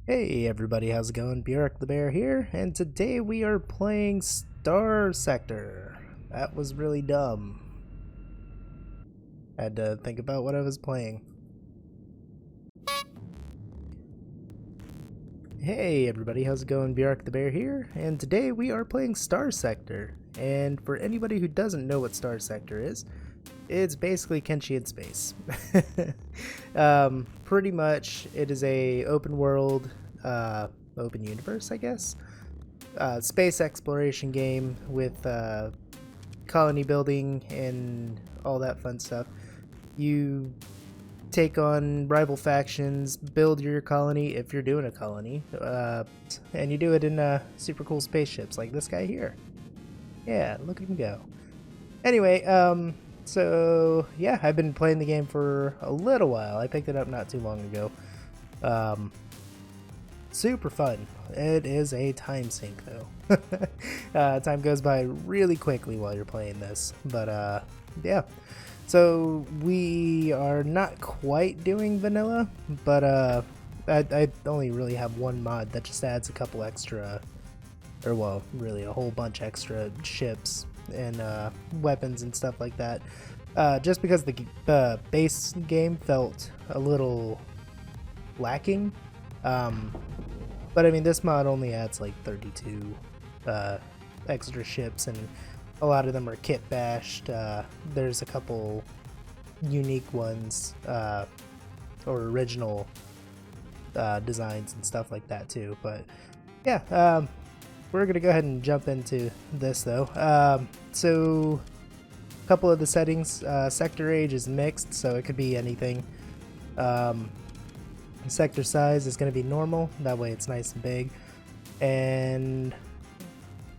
Hey everybody, how's it going? Bjork the Bear here, and today we are playing Starsector. That was really dumb. Had to think about what I was playing. Hey everybody, how's it going? Bjork the Bear here, and today we are playing Starsector. And for anybody who doesn't know what Starsector is, it's basically Kenshi in space. Pretty much, it is a open world, open universe, I guess. Space exploration game with colony building and all that fun stuff. You take on rival factions, build your colony if you're doing a colony, and you do it in super cool spaceships like this guy here. Yeah, look at him go. Anyway, so yeah, I've been playing the game for a little while. I picked it up not too long ago. Super fun. It is a time sink though. Time goes by really quickly while you're playing this, but yeah. So we are not quite doing vanilla, but I only really have one mod that just adds a couple extra, or well, really a whole bunch extra ships and weapons and stuff like that. Just because the base game felt a little lacking. But I mean, this mod only adds like 32 extra ships, and a lot of them are kit bashed. There's a couple unique ones, or original designs and stuff like that too. But yeah, we're gonna go ahead and jump into this though. So a couple of the settings, sector age is mixed, so it could be anything. Sector size is going to be normal, that way it's nice and big, and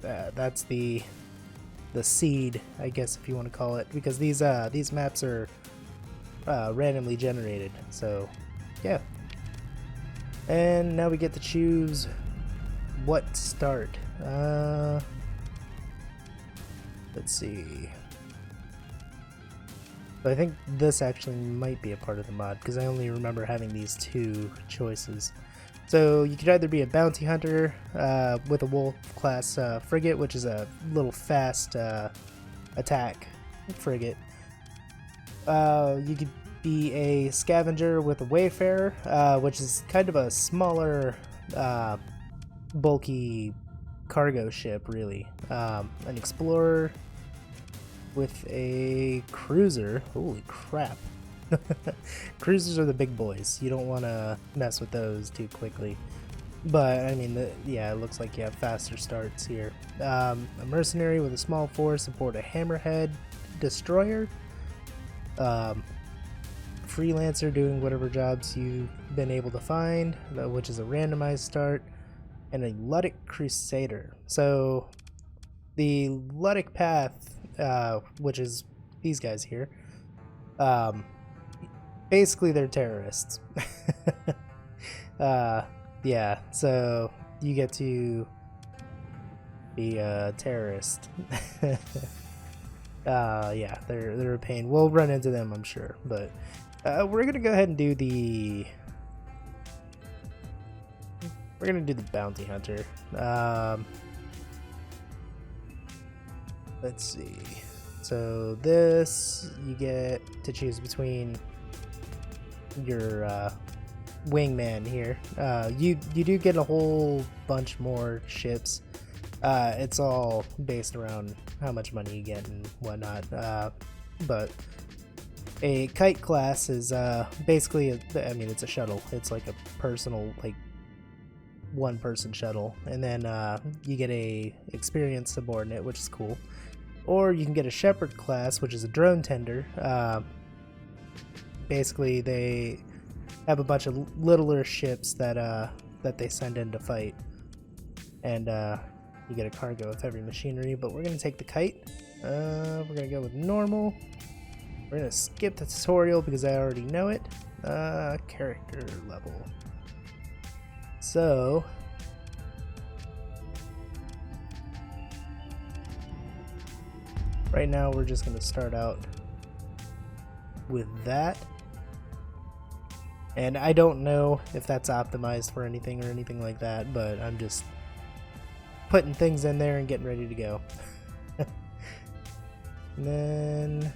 that's the seed, I guess, if you want to call it, because these maps are randomly generated. So yeah, and now we get to choose what to start. Let's see. I think this actually might be a part of the mod, because I only remember having these two choices. So you could either be a bounty hunter with a wolf class frigate, which is a little fast attack frigate. You could be a scavenger with a wayfarer, which is kind of a smaller, bulky cargo ship, really. An explorer with a cruiser. Holy crap. Cruisers are the big boys. You don't want to mess with those too quickly. But I mean, yeah, it looks like you have faster starts here. A mercenary with a small force aboard a hammerhead destroyer. Freelancer doing whatever jobs you've been able to find, which is a randomized start. And a Ludic Crusader. So the Ludic path, which is these guys here, basically they're terrorists. Yeah, so you get to be a terrorist. Yeah, they're a pain. We'll run into them, I'm sure, but we're gonna go ahead and do the bounty hunter. Let's see. So this, you get to choose between your wingman here. You do get a whole bunch more ships. It's all based around how much money you get and whatnot. But a kite class is basically, I mean, it's a shuttle. It's like a personal, like, one-person shuttle, and then you get a experienced subordinate, which is cool. Or you can get a shepherd class, which is a drone tender. Basically, they have a bunch of littler ships that they send in to fight, and you get a cargo with heavy machinery. But we're gonna take the kite. We're gonna go with normal. We're gonna skip the tutorial because I already know it. Character level. So right now we're just going to start out with that. And I don't know if that's optimized for anything or anything like that, but I'm just putting things in there and getting ready to go. And then...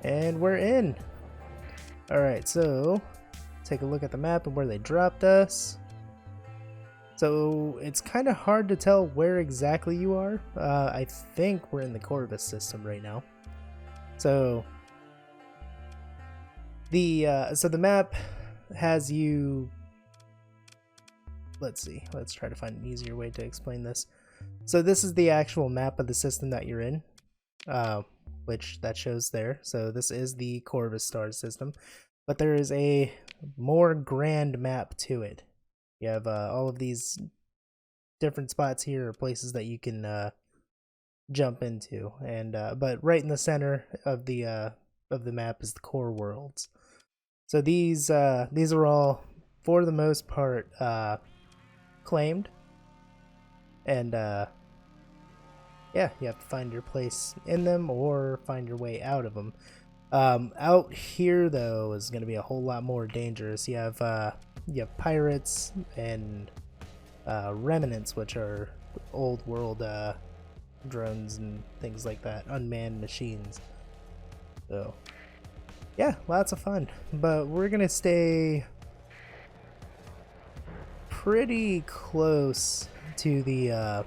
and we're in! Alright, so take a look at the map and where they dropped us. So it's kind of hard to tell where exactly you are. I think we're in the Corvus system right now. So the map has you... let's see. Let's try to find an easier way to explain this. So this is the actual map of the system that you're in, which that shows there. So this is the Corvus star system, but there is a more grand map to it. You have all of these different spots here, or places that you can jump into, and but right in the center of the map is the core worlds. So these are all, for the most part, claimed, and yeah, you have to find your place in them or find your way out of them. Out here though is going to be a whole lot more dangerous. You have pirates and remnants, which are old world drones and things like that, unmanned machines. So yeah, lots of fun, but we're gonna stay pretty close to the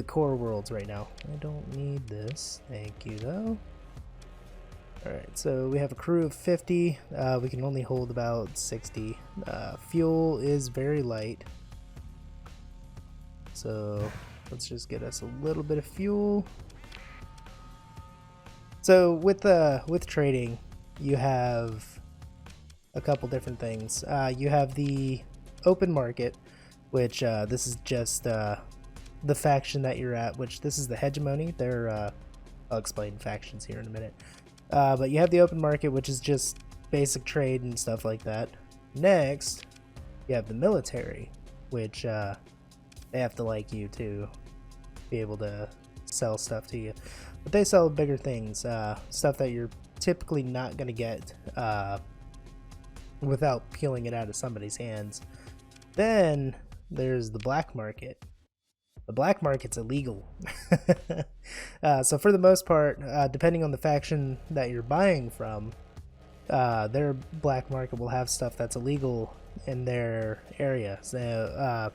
core worlds right now. I don't need this, thank you though. Alright, so we have a crew of 50. We can only hold about 60. Fuel is very light, so let's just get us a little bit of fuel. So with trading, you have a couple different things. You have the open market, which this is just the faction that you're at, which this is the hegemony. I'll explain factions here in a minute. But you have the open market, which is just basic trade and stuff like that. Next, you have the military, which they have to like you to be able to sell stuff to you. But they sell bigger things, stuff that you're typically not going to get without peeling it out of somebody's hands. Then there's the black market. The black market's illegal. So for the most part, depending on the faction that you're buying from, their black market will have stuff that's illegal in their area. So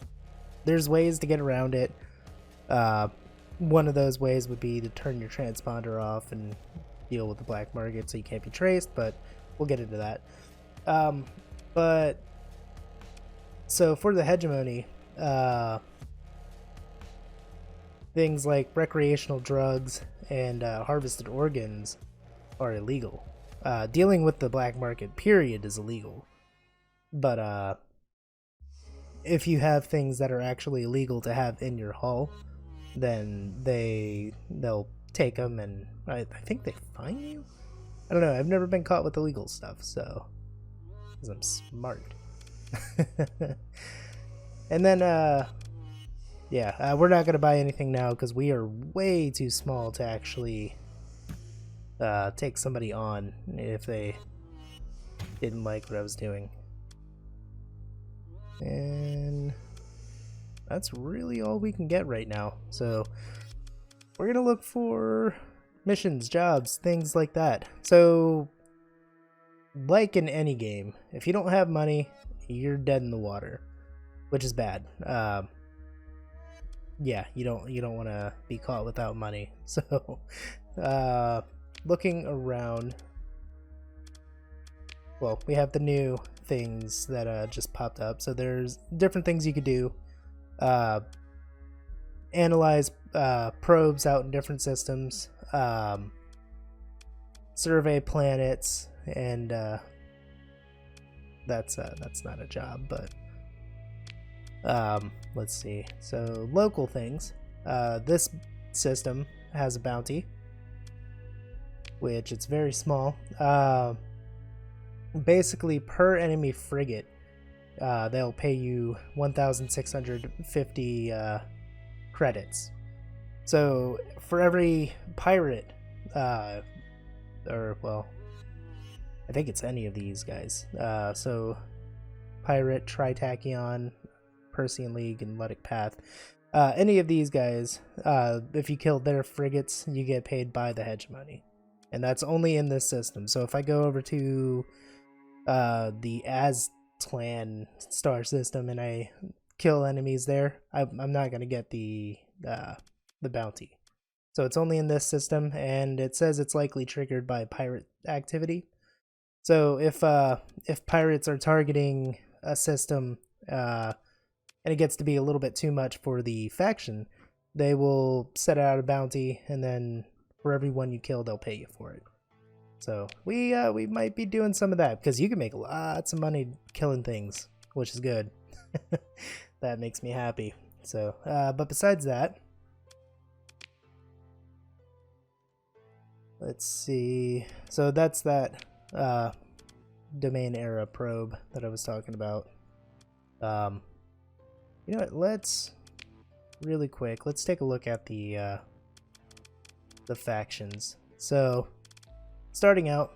there's ways to get around it. One of those ways would be to turn your transponder off and deal with the black market so you can't be traced, but we'll get into that. But so for the hegemony, things like recreational drugs and harvested organs are illegal. Dealing with the black market, period, is illegal. But if you have things that are actually illegal to have in your hull, then they'll take them, and I think they fine you? I don't know, I've never been caught with illegal stuff, so... because I'm smart. And then, yeah, we're not going to buy anything now because we are way too small to actually take somebody on if they didn't like what I was doing. And that's really all we can get right now. So we're going to look for missions, jobs, things like that. So like in any game, if you don't have money, you're dead in the water, which is bad. Yeah, you don't want to be caught without money. So looking around, well, we have the new things that just popped up. So there's different things you could do. Analyze probes out in different systems, survey planets, and that's not a job, but let's see. So local things. This system has a bounty, which it's very small. Basically, per enemy frigate, they'll pay you 1,650 credits. So for every pirate, or well, I think it's any of these guys. So pirate, Tritachyon, Persian League, and Ludic Path. Any of these guys, if you kill their frigates, you get paid by the hegemony. And that's only in this system. So if I go over to the Aztlan star system and I kill enemies there, I'm not going to get the bounty. So it's only in this system, and it says it's likely triggered by pirate activity. So if pirates are targeting a system, and it gets to be a little bit too much for the faction, they will set out a bounty, and then for every one you kill, they'll pay you for it. So we might be doing some of that, because you can make lots of money killing things, which is good. That makes me happy. So, but besides that, let's see. So that's that domain era probe that I was talking about. You know what, let's really quick, let's take a look at the factions. So starting out,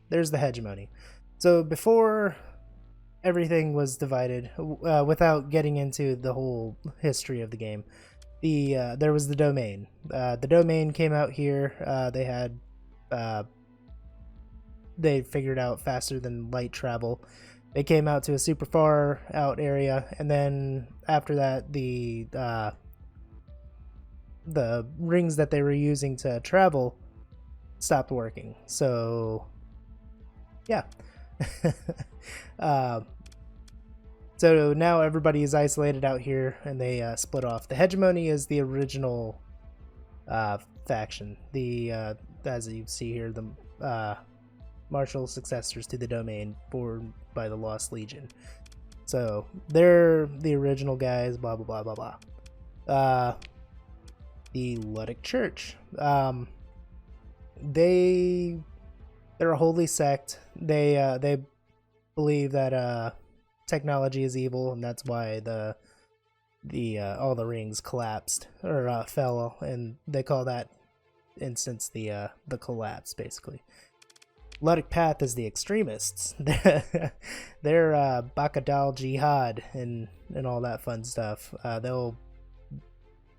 there's the hegemony. So before everything was divided, without getting into the whole history of the game, there was the domain. The domain came out here. They figured out faster than light travel. They came out to a super far out area, and then after that, the rings that they were using to travel stopped working. So, yeah. So now everybody is isolated out here, and they split off. The hegemony is the original faction. As you see here, the martial successors to the domain born by the Lost Legion. So they're the original guys, blah blah blah blah blah. The Ludic Church. They're a holy sect. They believe that technology is evil, and that's why all the rings collapsed or fell, and they call that instance the collapse, basically. Ludic Path is the extremists. They're Bakadal Jihad and all that fun stuff. They'll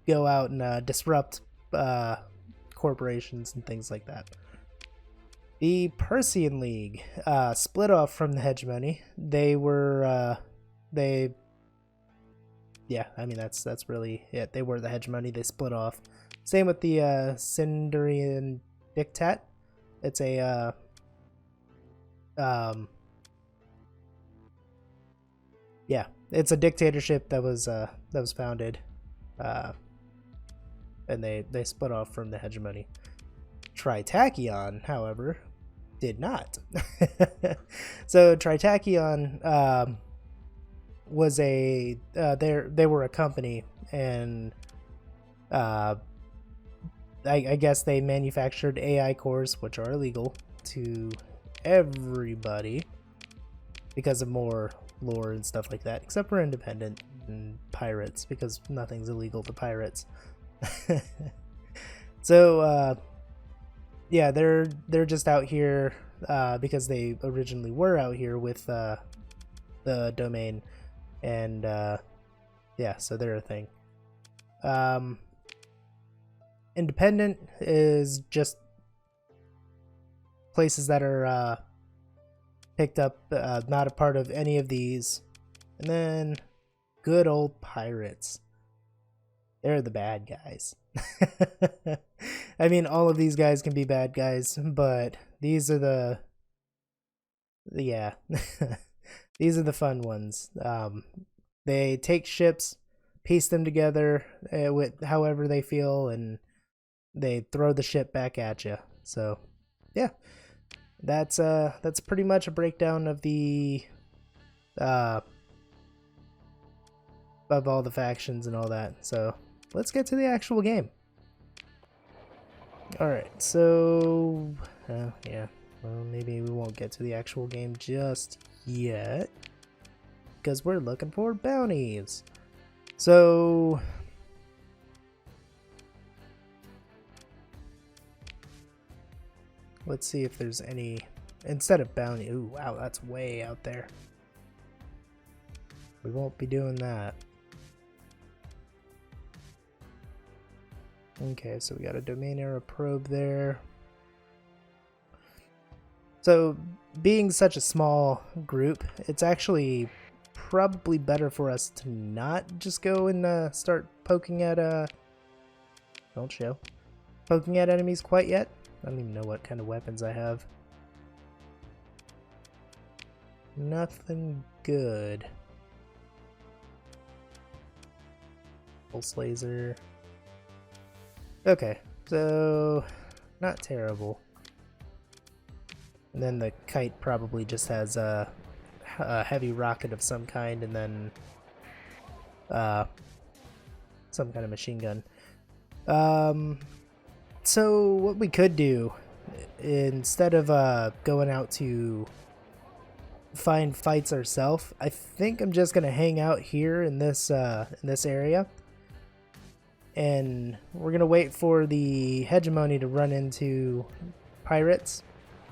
go out and disrupt corporations and things like that. The Persian League split off from the hegemony. They were yeah, I mean that's really it. They were the hegemony. They split off. Same with the Sindarian Diktat. It's a yeah, it's a dictatorship that was founded, and they split off from the hegemony. Tritachyon, however, did not. So Tritachyon was they were a company, and I guess they manufactured AI cores, which are illegal to everybody because of more lore and stuff like that, except for independent and pirates, because nothing's illegal to pirates. So yeah, they're just out here because they originally were out here with the domain, and yeah, so they're a thing. Independent is just places that are picked up, not a part of any of these. And then good old pirates. They're the bad guys. I mean, all of these guys can be bad guys, but these are yeah, these are the fun ones. They take ships, piece them together with however they feel, and they throw the ship back at you. So yeah, that's pretty much a breakdown of the of all the factions and all that. So let's get to the actual game. Alright, so yeah, well, maybe we won't get to the actual game just yet, because we're looking for bounties. So let's see if there's any, instead of bounty. Ooh, wow, that's way out there. We won't be doing that. Okay, so we got a domain era probe there. So, being such a small group, it's actually probably better for us to not just go and start poking at don't show. Poking at enemies quite yet. I don't even know what kind of weapons I have. Nothing good. Pulse laser. Okay, so not terrible. And then the kite probably just has a heavy rocket of some kind, and then some kind of machine gun. So what we could do, instead of going out to find fights ourselves, I think I'm just gonna hang out here in this area, and we're gonna wait for the hegemony to run into pirates,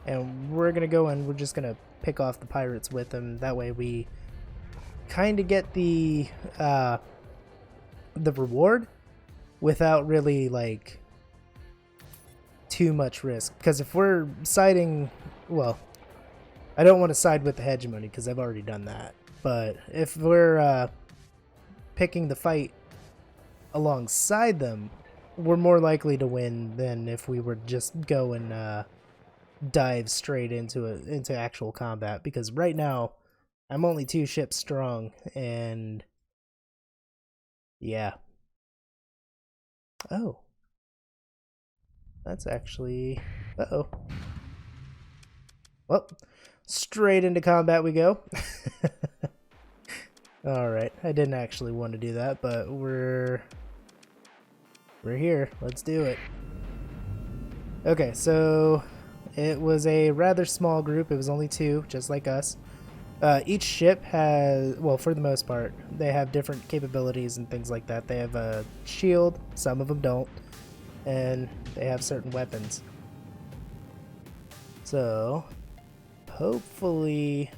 and we're gonna go and we're just gonna pick off the pirates with them. That way we kind of get the reward without really like too much risk. Because if we're siding, well, I don't want to side with the hegemony because I've already done that. But if we're picking the fight alongside them, we're more likely to win than if we were just go and dive straight into actual combat. Because right now I'm only 2 ships strong, and yeah. Oh, that's actually, uh-oh. Well, straight into combat we go. Alright, I didn't actually want to do that, but we're here. Let's do it. Okay, so it was a rather small group. It was only 2, just like us. Each ship has, well, for the most part, they have different capabilities and things like that. They have a shield, some of them don't, and they have certain weapons. So, hopefully...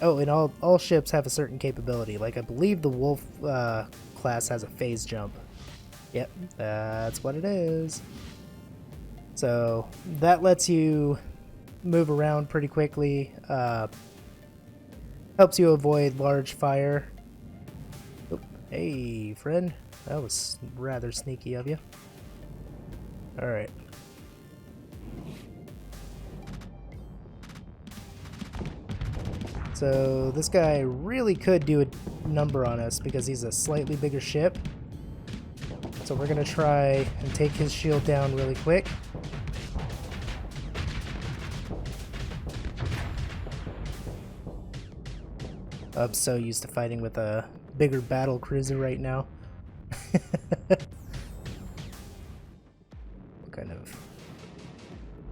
Oh, and all ships have a certain capability. Like, I believe the Wolf class has a phase jump. Yep, that's what it is. So, that lets you move around pretty quickly. Helps you avoid large fire. Oop, hey, friend. That was rather sneaky of you. Alright. So this guy really could do a number on us because he's a slightly bigger ship. So we're going to try and take his shield down really quick. I'm so used to fighting with a bigger battle cruiser right now. What kind of...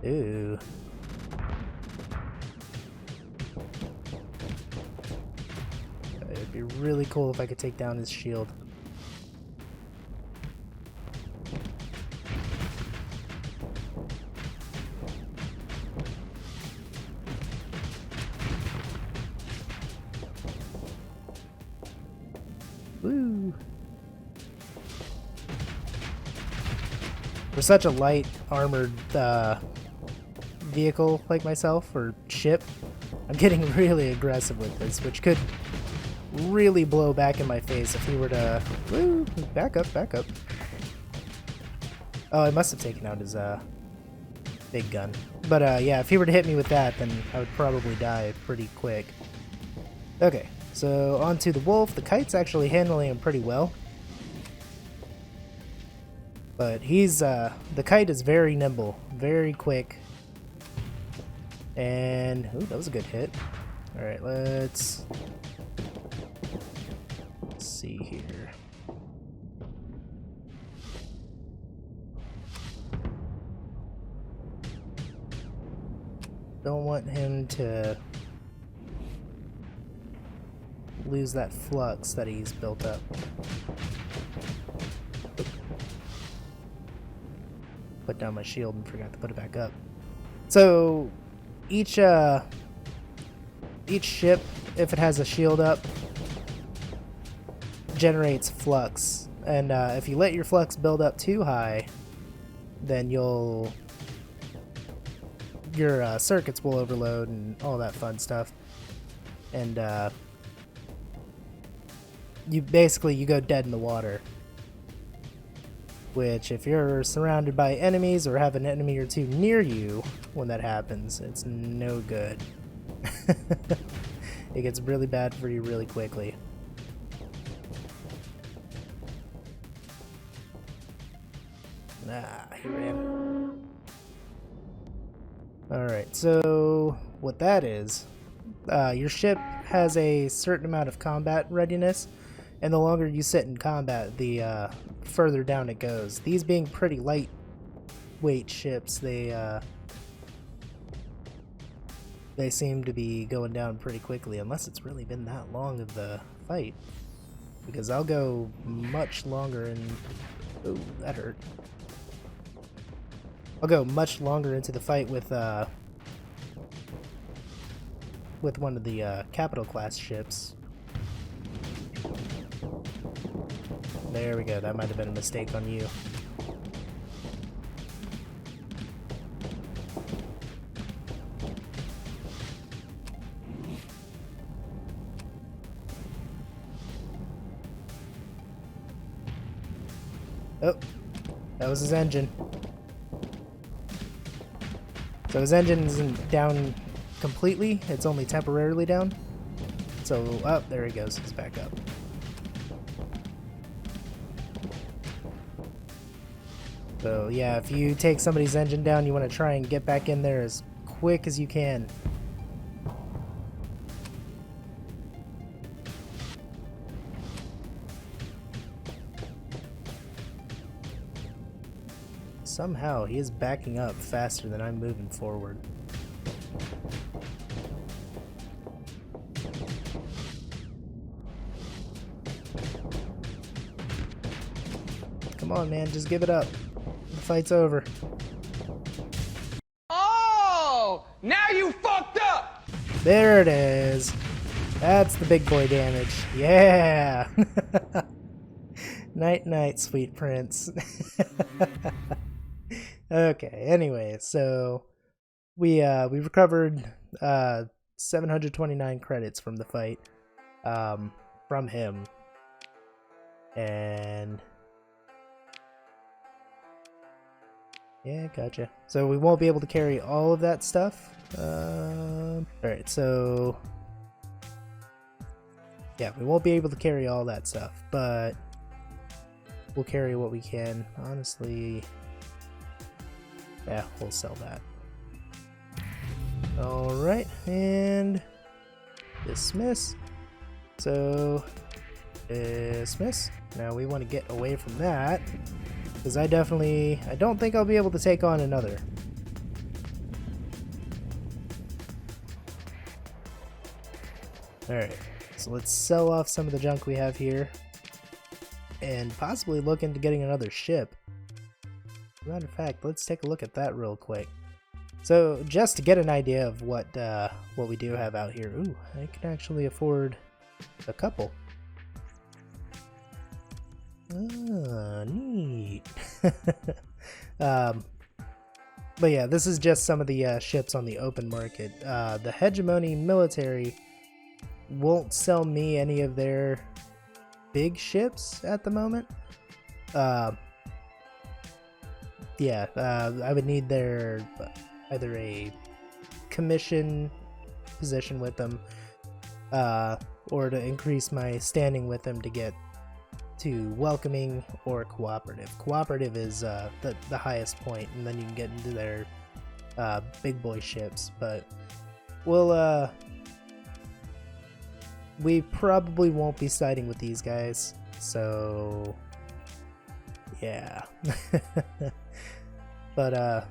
Ooh. It'd be really cool if I could take down his shield. Woo! For such a light armored vehicle like myself, or ship, I'm getting really aggressive with this, which could really blow back in my face if he were to... Woo! Back up, back up. Oh, I must have taken out his big gun. But yeah, if he were to hit me with that, then I would probably die pretty quick. Okay, so on to the Wolf. The Kite's actually handling him pretty well. But he's, the Kite is very nimble, very quick. And, ooh, that was a good hit. Alright, let's see here. Don't want him to lose that flux that he's built up. Put down my shield and forgot to put it back up. So each ship, if it has a shield up, generates flux, and if you let your flux build up too high, then your circuits will overload and all that fun stuff, and you go dead in the water. Which, if you're surrounded by enemies or have an enemy or two near you when that happens, it's no good. It gets really bad for you really quickly. He ran. Alright, so what that is, your ship has a certain amount of combat readiness, and the longer you sit in combat, the further down it goes. These being pretty lightweight ships, they seem to be going down pretty quickly, unless it's really been that long of the fight. Because I'll go much longer in... Ooh, that hurt. I'll go much longer into the fight with one of the capital class ships. There we go, that might have been a mistake on you. Oh, that was his engine. So his engine isn't down completely, it's only temporarily down. So, oh, there he goes, he's back up. So yeah, if you take somebody's engine down, you want to try and get back in there as quick as you can. Somehow he is backing up faster than I'm moving forward. Come on, man, just give it up. The fight's over. Oh! Now you fucked up! There it is. That's the big boy damage. Yeah! Night night, sweet prince. Okay, anyway, so we recovered 729 credits from the fight from him. And yeah, gotcha. So we won't be able to carry all of that stuff. Alright, so yeah, we won't be able to carry all that stuff, but we'll carry what we can. Honestly, yeah, we'll sell that. Alright, and dismiss. So, dismiss. Now we want to get away from that, because I don't think I'll be able to take on another. Alright, so let's sell off some of the junk we have here, and possibly look into getting another ship. Matter of fact, let's take a look at that real quick. So, just to get an idea of what we do have out here. Ooh, I can actually afford a couple. Ah, neat. But yeah, this is just some of the ships on the open market. The Hegemony military won't sell me any of their big ships at the moment. Yeah, I would need their either a commission position with them, or to increase my standing with them to get to welcoming or cooperative. Cooperative is the highest point, and then you can get into their big boy ships. But we probably won't be siding with these guys, so yeah. But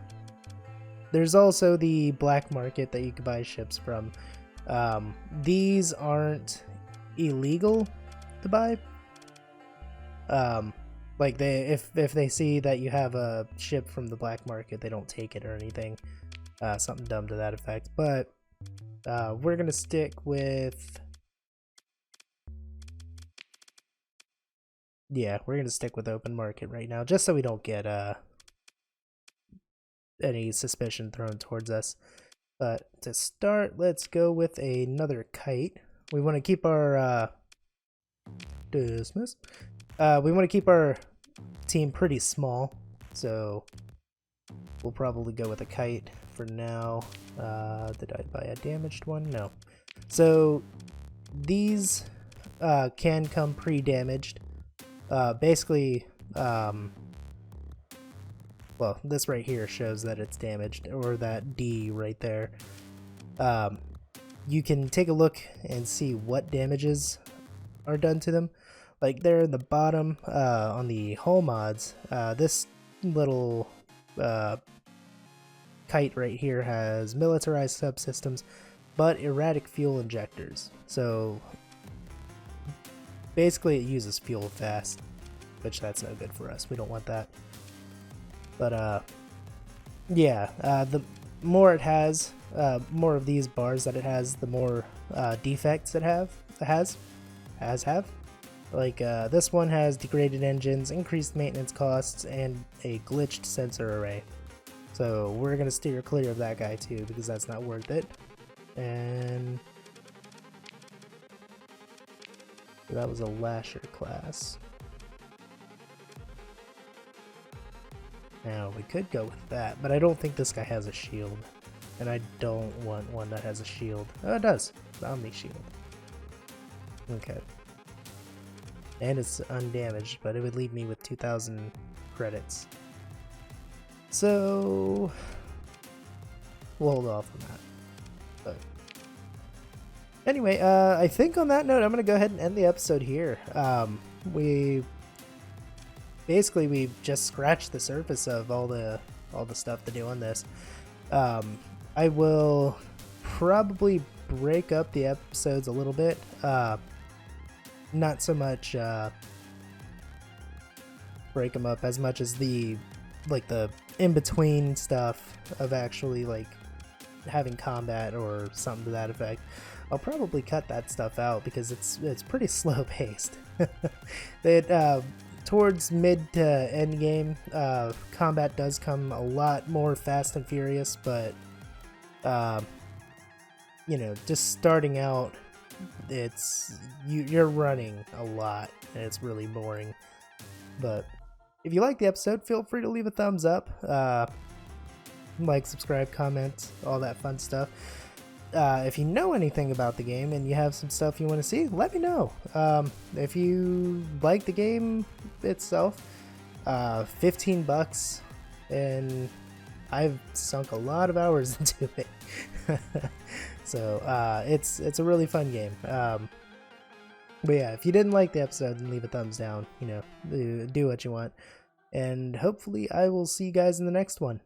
there's also the black market that you can buy ships from. These aren't illegal to buy. Like if they see that you have a ship from the black market, they don't take it or anything. something dumb to that effect. But we're gonna stick with, yeah, we're gonna stick with open market right now, just so we don't get any suspicion thrown towards us. But to start, let's go with another kite. We want to keep our dismiss. We want to keep our team pretty small, so we'll probably go with a kite for now. Did I buy a damaged one? No. So these can come pre-damaged. Basically, well, this right here shows that it's damaged, or that D right there. You can take a look and see what damages are done to them. Like there in the bottom, on the hull mods, this little kite right here has militarized subsystems, but erratic fuel injectors. So basically it uses fuel fast, which that's no good for us. We don't want that. But yeah, the more it has, more of these bars that it has, the more defects it has. Like this one has degraded engines, increased maintenance costs, and a glitched sensor array. So we're gonna steer clear of that guy too, because that's not worth it. And that was a Lasher class. Now we could go with that, but I don't think this guy has a shield, and I don't want one that has a shield. Oh, it does. The Omni shield. Okay. And it's undamaged, but it would leave me with 2,000 credits. So we'll hold off on that. But anyway, I think on that note, I'm gonna go ahead and end the episode here. We've just scratched the surface of all the stuff to do on this. I will probably break up the episodes a little bit. Not so much break them up as much as the in-between stuff of actually like having combat or something to that effect. I'll probably cut that stuff out because it's pretty slow paced. Towards mid to end game, combat does come a lot more fast and furious, but you know, just starting out, you're running a lot and it's really boring. But if you like the episode, feel free to leave a thumbs up, like, subscribe, comment, all that fun stuff. If you know anything about the game and you have some stuff you want to see, let me know. If you like the game itself, $15, and I've sunk a lot of hours into it. So it's a really fun game. But yeah, if you didn't like the episode, then leave a thumbs down. You know, do what you want, and hopefully I will see you guys in the next one.